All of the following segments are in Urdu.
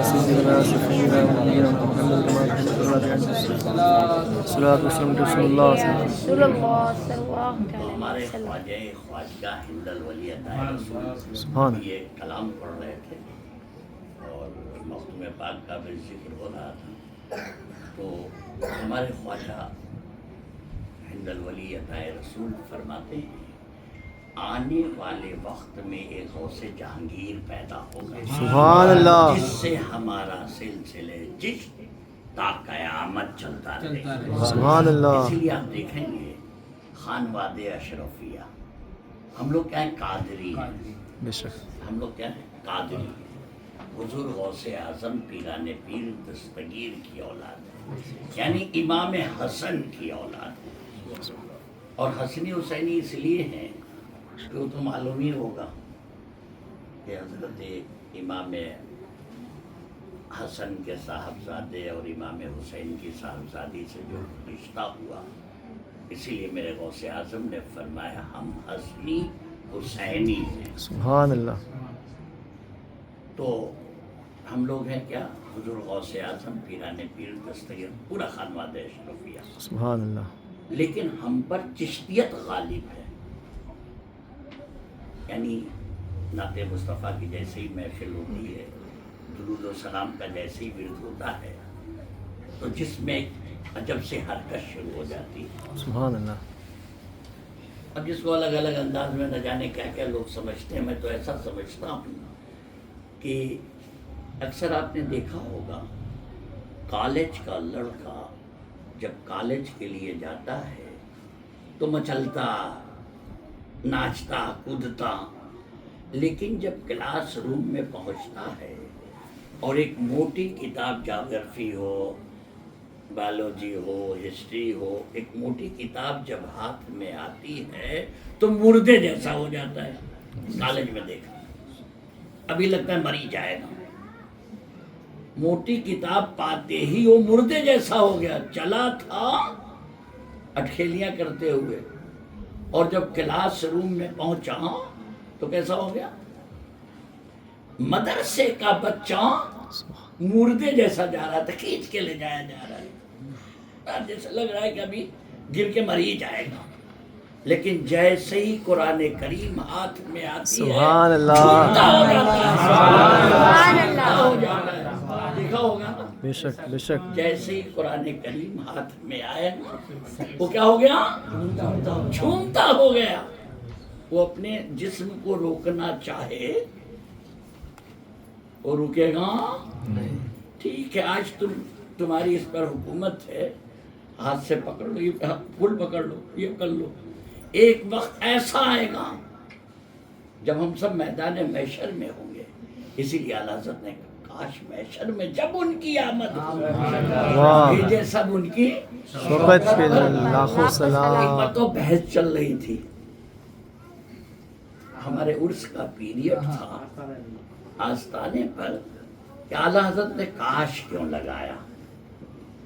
سيدنا سيدنا ونبينا محمد كما تحمد الله الصلاة والسلام على رسول الله رسول اللہ صلی اللہ علیہ ہمارے وسلم. خواجہ خواجہ ہند الولی عطا رسول سبحان یہ کلام پڑھ رہے تھے اور مختوم پاک کا بھی ذکر ہو رہا تھا. تو ہمارے خواجہ ہند الولی عطا رسول فرماتے ہیں آنے والے وقت میں ایک غوث جہانگیر پیدا ہوگا سبحان اللہ. جس سے ہمارا سلسلے جشن تا قیامت چلتا رہے. سبحان اللہ. اسی لیے آپ دیکھیں گے خانواد اشرفیہ ہم لوگ کیا ہیں قادری ہیں. بے شک. ہم لوگ کیا ہیں قادری ہیں. حضور غوث اعظم پیران پیر دستگیر کی اولاد ہے یعنی امام حسن کی اولاد ہے. اور حسنی حسینی اس لیے ہیں کہ وہ تو معلوم ہی ہوگا کہ حضرت امام حسن کے صاحبزادے اور امام حسین کی صاحبزادی سے جو رشتہ ہوا. اسی لیے میرے غوث اعظم نے فرمایا ہم حسنی حسینی ہیں. سبحان اللہ. تو ہم لوگ ہیں کیا حضور غوث اعظم پیران پیر دستگیر پورا خانواد اشرفیہ. سبحان اللہ. لیکن ہم پر چشتیت غالب ہے یعنی نعت مصطفیٰ کی جیسے ہی محفل ہوتی ہے درود و سلام کا جیسے ہی ورد ہوتا ہے تو جس میں عجب سے حرکت شروع ہو جاتی ہے. سبحان اللہ. اب جس کو الگ الگ انداز میں نہ جانے کیا کیا لوگ سمجھتے ہیں. میں تو ایسا سمجھتا ہوں کہ اکثر آپ نے دیکھا ہوگا کالج کا لڑکا جب کالج کے لیے جاتا ہے تو مچلتا ناچتا کودتا لیکن جب کلاس روم میں پہنچتا ہے اور ایک موٹی کتاب جغرافی ہو بایولوجی ہو ہسٹری ہو ایک موٹی کتاب جب ہاتھ میں آتی ہے تو مردے جیسا ہو جاتا ہے. کالج میں دیکھا ابھی لگتا ہے مر ہی جائے گا. موٹی کتاب پاتے ہی وہ مردے جیسا ہو گیا. چلا تھا اٹکھیلیاں کرتے ہوئے اور جب کلاس روم میں پہنچا تو کیسا ہو گیا مدرسے کا بچہ مردے جیسا جا رہا تھا. کھینچ کے لے جایا جا رہا ہے جیسا لگ رہا ہے کہ ابھی گر کے مر ہی جائے گا. لیکن جیسے ہی قرآن کریم ہاتھ میں آتی ہے سبحان اللہ. جھوٹا ہو جاتا ہے. سبحان اللہ. ہو جاتا ہے. دیکھا ہوگا نا بے شک. بے شک. جیسے ہی قرآن کریم ہاتھ میں آئے وہ کیا ہو گیا جھومتا ہو گیا. وہ اپنے جسم کو روکنا چاہے وہ رکے گا ٹھیک ہے. آج تمہاری اس پر حکومت ہے ہاتھ سے پکڑ لو یہ پھول پکڑ لو یہ کر لو. ایک وقت ایسا آئے گا جب ہم سب میدان محشر میں ہوں گے. اسی لیے اعلیٰ حضرت نے کاش محشر میں جب ان کی آمد ہو بھیجے سب ان کی وقت پہ لاکھوں سلام. تو بحث چل رہی تھی. ہمارے عرس کا پیریڈ تھا آستانے پر کہ اعلیٰ حضرت نے کاش کیوں لگایا.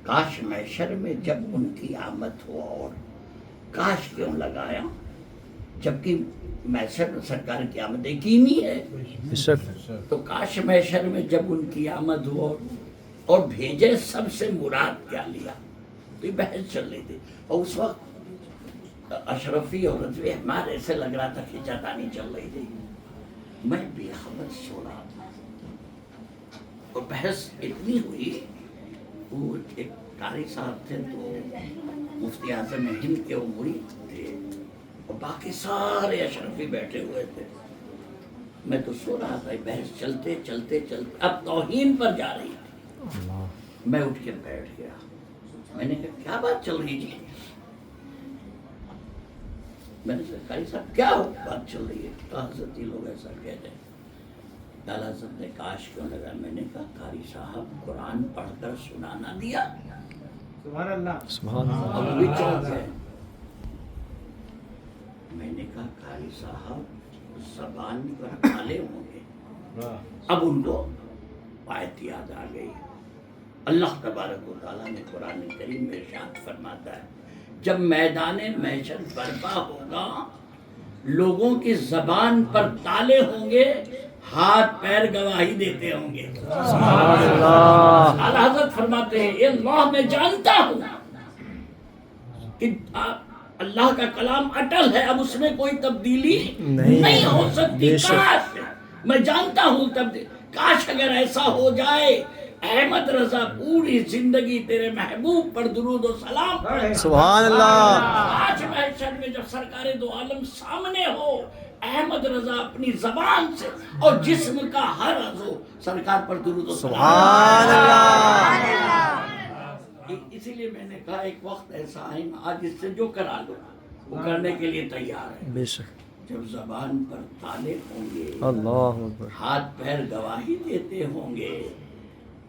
کاش محشر میں جب ان کی آمد ہو اور کاش کیوں لگایا جبکہ محشر میں سرکار کی آمد یقینی ہے. بے شک. تو کاش محشر میں جب ان کی آمد ہو اور بھیجے سب سے مراد کیا لیا. تو یہ بحث چل رہی تھی اور اس وقت اشرفی اور رضوی ہمارے ایسے لگ رہا تھا کھینچاتانی چل رہی تھی. میں بے خبر سو رہا تھا اور بحث اتنی ہوئی. وہ ایک قاری صاحب تھے تو مفتی اعظم ہند کے وہ مرید تھے اور باقی سارے اشرفی بیٹھے ہوئے تھے. میں تو سو رہا تھا. بحث چلتے چلتے چلتے اب توہین پر جا رہی تھی. میں اٹھ کے بیٹھ گیا. میں نے کہا کیا بات چل رہی جی. میں نے کہا قاری صاحب کیا بات چل رہی ہے. تو حضرت یہ لوگ ایسا کہہ رہے ہیں. اعلیٰ حضرت نے کاش کیوں لگا. میں نے کہا قاری صاحب قرآن پڑھ کر سنا نہ دیا. سبحان اللہ. سبحان اللہ. اب بھی چوک ہے. میں نے کہا قاری صاحب زبان پر کالے ہوں گے. اب ان کو آیت یاد آ گئی. اللہ تبارک و تعالیٰ نے قرآن کریم میں ارشاد فرماتا ہے جب میدان محشر برپا ہوگا لوگوں کی زبان پر تالے ہوں گے ہاتھ پیر گواہی دیتے ہوں گے۔ سبحان اللہ، اعلیٰ حضرت فرماتے ہیں اے اللہ میں جانتا ہوں کہ اللہ کا کلام اٹل ہے، اب اس میں کوئی تبدیلی نہیں ہو سکتی۔ کاش میں جانتا ہوں کاش اگر ایسا ہو جائے احمد رضا پوری زندگی تیرے محبوب پر درود و سلام پڑھے۔ سبحان اللہ، آج محشر میں جب سرکار دو عالم سامنے ہو، احمد رضا اپنی زبان سے اور جسم کا ہر عضو سرکار پر درود و سلام۔ سبحان اللہ، اسی لیے میں نے کہا ایک وقت ایسا آئے گا آج اس سے جو کرا لو وہ کرنے کے لیے تیار ہے۔ بے شک، جب زبان پر تالے ہوں گے، اللہ اکبر، ہاتھ پیر گواہی دیتے ہوں گے،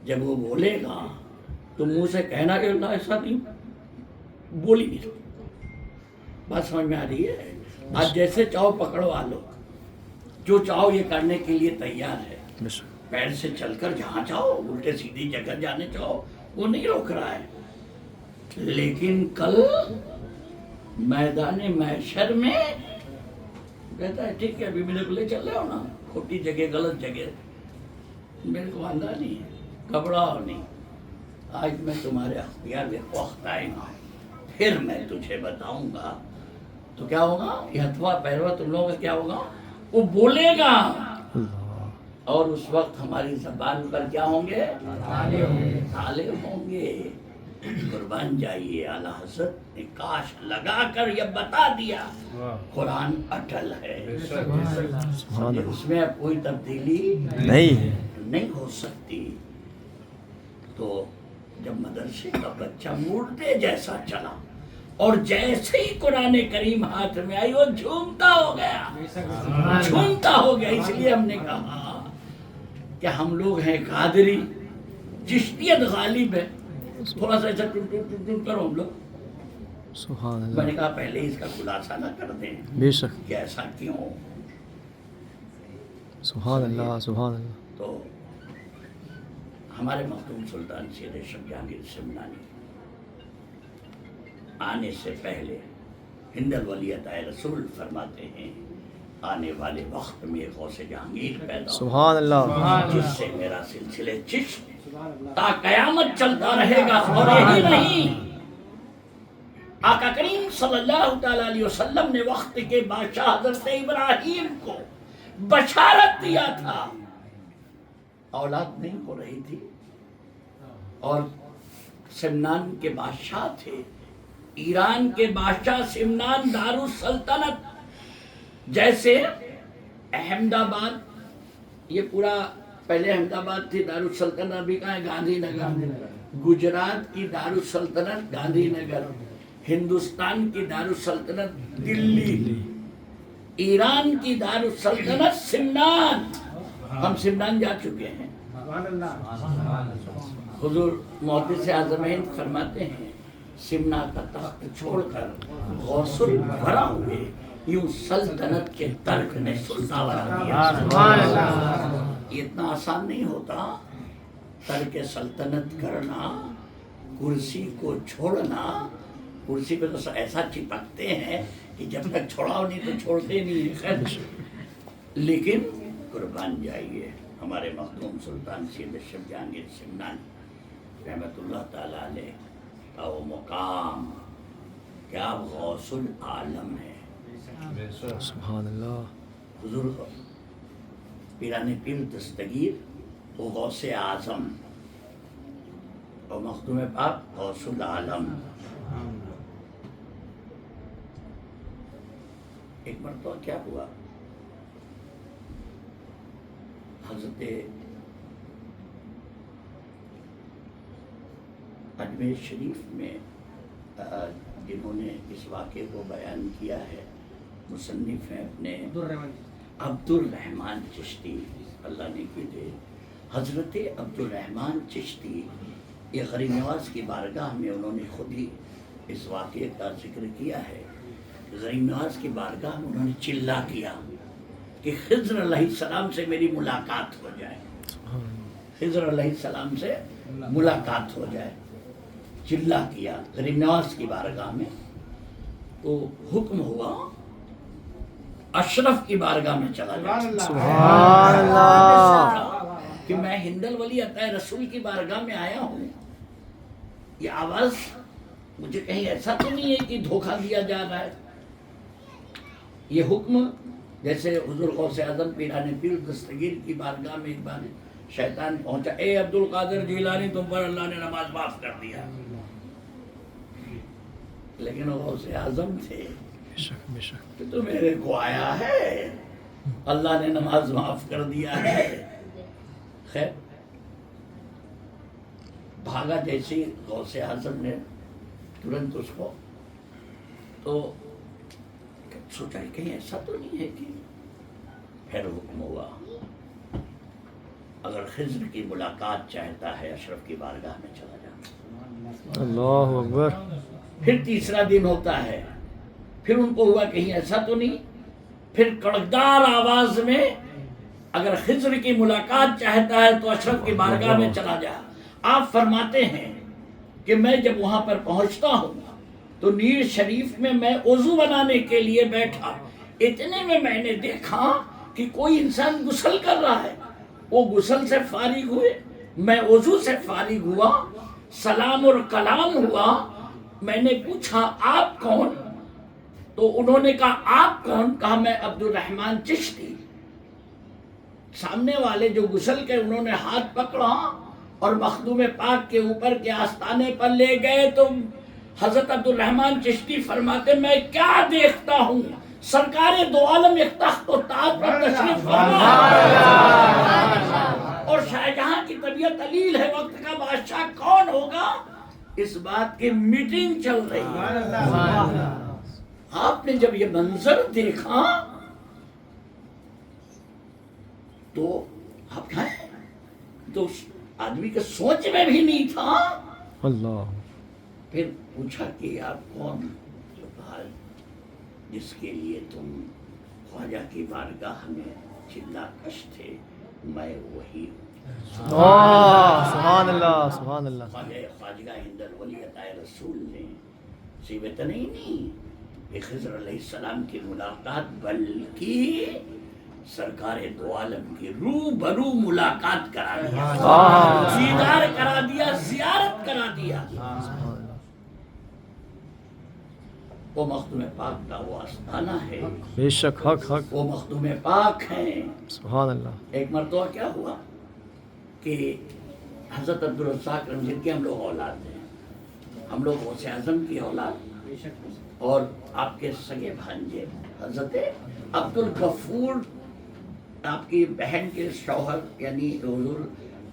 جب وہ بولے گا تو منہ سے کہنا کہ اللہ ایسا نہیں، بولی نہیں سکتا۔ بات سمجھ میں آ رہی ہے؟ آج جیسے چاہو پکڑوا لو، جو چاہو یہ کرنے کے لیے تیار ہے۔ بے شک، پیر سے چل کر جہاں چاہو، الٹے سیدھی جگہ جانے چاہو، وہ نہیں روک رہا ہے۔ لیکن کل میدان محشر میں کہتا ہے ٹھیک ہے ابھی میرے کو لے چل رہے ہو نا، کھوٹی جگہ غلط جگہ میرے کو آندہ نہیں ہے، گھبراؤ نہیں، آج میں تمہارے اختیار میں وقت آئے گا، پھر میں تجھے بتاؤں گا۔ تو کیا ہوگا؟ یہ ہتھوا پیروا تم لوگوں کا کیا ہوگا؟ وہ بولے گا اور اس وقت ہماری زبان پر کیا ہوں گے؟ تالے ہوں گے۔ قربان جائیے، اعلیٰ حضرت نے کاش لگا کر یہ بتا دیا قرآن اٹل ہے، اس میں اب کوئی تبدیلی نہیں ہو سکتی۔ تو جب مدرسے کا بچہ مردے جیسا چلا اور جیسے ہی قرآن کریم ہاتھ میں آئی وہ جھومتا ہو گیا، جھومتا ہو گیا۔ اس لیے ہم نے کہا کہ ہم لوگ ہیں قادری، چشتیت غالب ہے، تھوڑا سا ایسا ٹن کرو ہم لوگ۔ سبحان میں نے اللہ، کہا پہلے اس کا خلاصہ نہ کر دیں بے شک، کہ ایسا کیوں۔ سبحان اللہ، سبحان اللہ، تو ہمارے مخدوم سلطان سید شب جہانگیر سمنانی آنے سے پہلے ہند الولیت رسول فرماتے ہیں آنے والے وقت میں غوث جہانگیر پیدا ہو سبحان اللہ، جس سے میرا سلسلے چشم تا قیامت چلتا رہے گا۔ اور یہی نہیں، آقا کریم صلی اللہ تعالی علیہ وسلم نے وقت کے بادشاہ حضرت ابراہیم کو بشارت دیا تھا، اولاد نہیں ہو رہی تھی اور سمنان کے بادشاہ تھے، ایران کے بادشاہ سمنان دارالسلطنت، جیسے احمد آباد، یہ پورا پہلے احمد آباد تھی، دارالسلطنت بھی کہاں ہے؟ گاندھی نگر۔ گجرات کی دارالسلطنت گاندھی نگر، ہندوستان کی دارالسلطنت دلی، ایران کی دارالسلطنت سمنان۔ ہم سمنان جا چکے ہیں۔ حضور محدث اعظم ہند فرماتے ہیں سمنا کا تخت چھوڑ کر غوث الورا ہوئے، یوں سلطنت کے ترک نے سلطان دیا۔ یہ اتنا آسان نہیں ہوتا ترک سلطنت کرنا، کرسی کو چھوڑنا۔ کرسی پہ تو ایسا چپکتے ہیں کہ جب تک چھوڑاؤ نہیں تو چھوڑتے نہیں ہیں۔ لیکن قربان جائیے ہمارے مخدوم سلطان سید شب جہانگیر سمنانی رحمت اللہ تعالیٰ علیہ کا وہ مقام کیا غوث العالم ہے۔ سبحان اللہ، حضور پیران پیر دستگیر وہ غوث اعظم اور مخدوم پاک غوث العالم۔ ایک مرتبہ کیا ہوا، حضرت اجمیر شریف میں جنہوں نے اس واقعے کو بیان کیا ہے مصنف ہیں اپنے عبد الرحمن چشتی، اللہ نے کی دے۔ حضرت عبد الرحمن چشتی یہ غریب نواز کی بارگاہ میں انہوں نے خود ہی اس واقعے کا ذکر کیا ہے۔ غریب نواز کی بارگاہ میں انہوں نے چلا کیا کہ خضر علیہ السلام سے میری ملاقات ہو جائے، خضر علیہ السلام سے ملاقات ہو جائے، چلا کیا غریب نواز کی بارگاہ میں۔ تو حکم ہوا اشرف کی بارگاہ میں چلا جاؤں سبحان اللہ. کہ میں ہند الولی عطا رسول کی بارگاہ میں آیا ہوں. یہ آواز مجھے کہیں ایسا تو نہیں ہے کہ دھوکہ دیا جا رہا ہے. یہ حکم جیسے حضور غوث اعظم پیران پیر دستگیر کی بارگاہ میں ایک بار شیطان پہنچا، اے عبد القادر جیلانی تم پر اللہ نے نماز معاف کر دیا. لیکن وہ غوث اعظم تھے کہ تو میرے کو آیا ہے اللہ نے نماز معاف کر دیا ہے. خیر بھاگا جیسے غوث اعظم نے ترنت اس کو تو سوچا کہ کہیں ایسا تو نہیں ہے کہ پھر حکم ہوا اگر خضر کی ملاقات چاہتا ہے اشرف کی بارگاہ میں چلا جانا. اللہ اکبر. پھر تیسرا دن ہوتا ہے، پھر ان کو ہوا کہیں ایسا تو نہیں. پھر کڑکدار آواز میں اگر خضر کی ملاقات چاہتا ہے تو اشرف کی بارگاہ میں چلا جا. آپ فرماتے ہیں کہ میں جب وہاں پر پہنچتا ہوں تو نیر شریف میں میں وضو بنانے کے لیے بیٹھا، اتنے میں نے دیکھا کہ کوئی انسان غسل کر رہا ہے. وہ غسل سے فارغ ہوئے، میں وضو سے فارغ ہوا، سلام اور کلام ہوا. میں نے پوچھا آپ کون؟ تو انہوں نے کہا آپ کون؟ کہا میں عبد الرحمن چشتی. سامنے والے جو غسل کے انہوں نے ہاتھ پکڑا اور مخدوم پاک کے اوپر کے آستانے پر لے گئے تو حضرت عبد الرحمن چشتی فرماتے میں کیا دیکھتا ہوں، سرکار دو عالم ایک تخت و تاج پر تشریف فرما اور شاہجہاں کی طبیعت علیل ہے، وقت کا بادشاہ کون ہوگا، اس بات کی میٹنگ چل رہی ہے. آپ نے جب یہ منظر دیکھا تو آپ کہیں تو آدمی کے سوچ میں بھی نہیں تھا. اللہ. پھر پوچھا کہ آپ کون؟ جو کہا جس کے لیے تم خواجہ کی بارگاہ میں چلا کش تھے میں وہی ہوں. سبحان اللہ سبحان اللہ. خواجہ ہند الولی عطا رسول نے سیبت نہیں کہ خضر علیہ السلام کی ملاقات بلکہ سرکار دو عالم کی روبرو ملاقات کرا دیا، دیدار کرا دیا، زیارت کرا دیا. وہ مخدوم پاک کا وہ آستانہ ہے، بے شک حق حق. وہ مخدوم پاک ہیں. سبحان اللہ. ایک مرتبہ کیا ہوا کہ حضرت عبدالرزاق رنجن کے ہم لوگ اولاد ہیں، ہم لوگ غوث اعظم کی اولاد اور آپ کے سگے بھانجے حضرت عبدالغفور آپ کی بہن کے شوہر یعنی حضور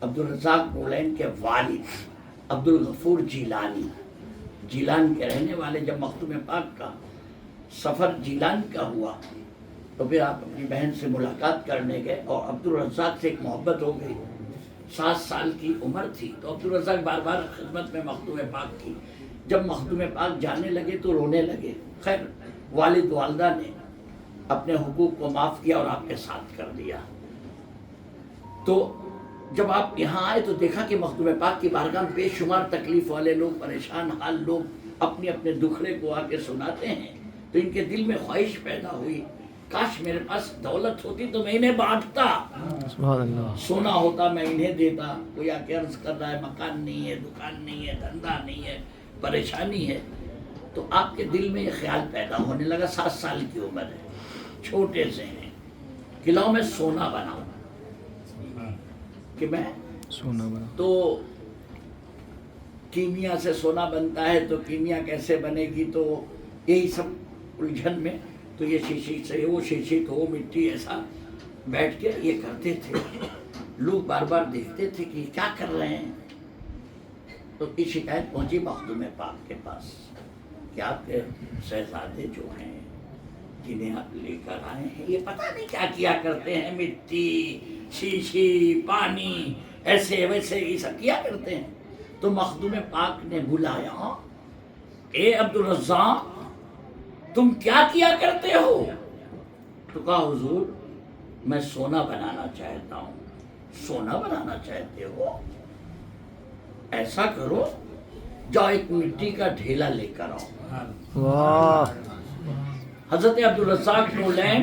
عبدالرزاق نورین کے والد عبدالغفور جیلانی، جیلان کے رہنے والے. جب مخدوم پاک کا سفر جیلان کا ہوا تو پھر آپ اپنی بہن سے ملاقات کرنے گئے اور عبدالرزاق سے ایک محبت ہو گئی. 7 سال کی عمر تھی تو عبدالرزاق بار بار خدمت میں مخدوم پاک کی. جب مخدوم پاک جانے لگے تو رونے لگے. خیر والد والدہ نے اپنے حقوق کو معاف کیا اور آپ کے ساتھ کر دیا. تو جب آپ یہاں آئے تو دیکھا کہ مخدوم پاک کی بارگاہ میں بے شمار تکلیف والے لوگ، پریشان حال لوگ اپنے اپنے دکھڑے کو آ کے سناتے ہیں. تو ان کے دل میں خواہش پیدا ہوئی کاش میرے پاس دولت ہوتی تو میں انہیں بانٹتا، سبحان اللہ. سونا ہوتا میں انہیں دیتا. کوئی آ کے عرض کر رہا ہے مکان نہیں ہے، دکان نہیں ہے، دھندا نہیں ہے، پریشانی ہے. تو آپ کے دل میں یہ خیال پیدا ہونے لگا. 7 سال کی عمر ہے، چھوٹے سے ہیں، قلعوں میں سونا بناؤں کہ میں سونا بنا. تو کیمیا سے سونا بنتا ہے تو کیمیا کیسے بنے گی، تو یہی سب الجھن میں تو یہ شیشی سے وہ شیشی تو وہ مٹی، ایسا بیٹھ کے یہ کرتے تھے. لوگ بار بار دیکھتے تھے کہ کیا کر رہے ہیں. تو یہ شکایت پہنچی مخدوم پاک کے پاس کہ آپ کے شہزادے جو ہیں جنہیں آپ لے کر آئے ہیں یہ پتہ نہیں کیا کیا کرتے ہیں، مٹی، شیشی، پانی، ایسے ویسے یہ سب کیا کرتے ہیں. تو مخدوم پاک نے بلایا، اے عبدالرزاق تم کیا کیا کرتے ہو؟ تو کہا حضور میں سونا بنانا چاہتا ہوں. سونا بنانا چاہتے ہو؟ ایسا کرو جاؤ ایک مٹی کا ڈھیلا لے کر آؤ. واہ. حضرت عبدالرزاق نورین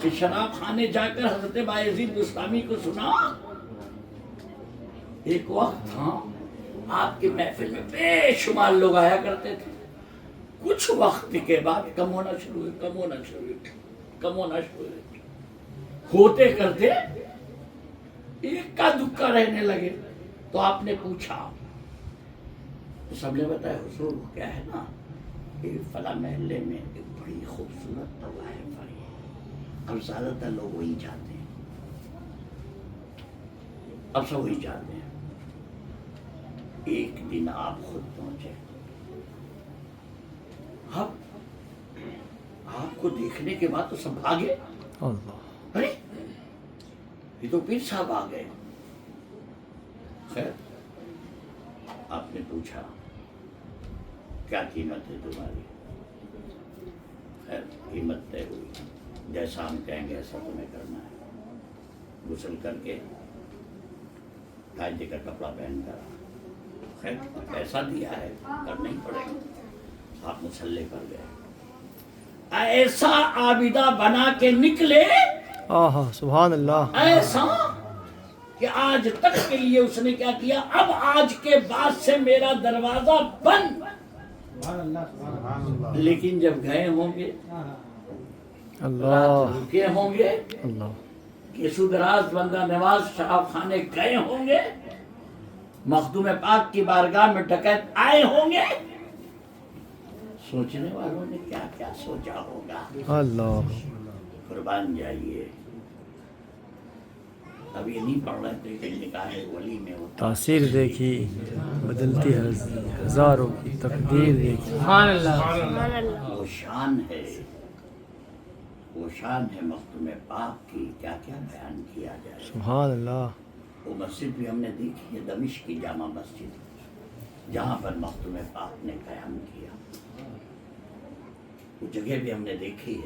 کہ شراب خانے جا کر حضرت بایزید بستامی کو سنا ایک وقت تھا آپ کی محفل میں بے شمار لوگ آیا کرتے تھے، کچھ وقت کے بعد کم ہونا شروع ہوئے ہوتے کرتے ایک کا دکا رہنے لگے۔ تو آپ نے پوچھا تو سب نے بتایا حضور کیا ہے نا کہ فلاں محلے میں ایک بڑی خوبصورت طوائف ہے، اب زیادہ تر لوگ وہی جاتے ہیں، اب سب وہی جاتے ہیں۔ ایک دن آپ خود پہنچے، اب آپ کو دیکھنے کے بعد تو سب بھاگے، ارے یہ تو پیر صاحب آ گئے۔ خیر آپ نے پوچھا کیا قیمت ہے تمہاری؟ خیر قیمت طے ہوئی، جیسا ہم کہیں گے ایسا تمہیں کرنا ہے۔ غسل کر کے قاعدے کا کپڑا پہن کر، خیر پیسہ دیا ہے کرنا ہی پڑے گا، آپ مصلے پر گئے، ایسا عابدہ بنا کے نکلے، سبحان اللہ، ایسا کہ آج تک کے لیے اس نے کیا کیا، اب آج کے بعد سے میرا دروازہ بند۔ سبحان اللہ سبحان اللہ۔ لیکن جب گئے ہوں گے، اللہ رات رکے ہوں گے، اللہ، کہ سودراز بندہ نواز شراب خانے گئے ہوں گے، مخدوم پاک کی بارگاہ میں ڈکیت آئے ہوں گے، سوچنے والوں نے کیا کیا سوچا ہوگا۔ اللہ، قربان جائیے، اب یہ نہیں پڑھ رہے تھے کہ نکاح ولی میں ہوتا تاثیر دیکھی، بدلتی ہزاروں کی تقدیر دیکھی۔ سبحان اللہ، وہ شان ہے، وہ شان ہے مخدوم پاک کی، کیا کیا بیان کیا جائے۔ سبحان اللہ، وہ مسجد بھی ہم نے دیکھی ہے، دمشق کی جامع مسجد، جہاں پر مخدوم پاک نے قیام کیا، وہ جگہ بھی ہم نے دیکھی ہے۔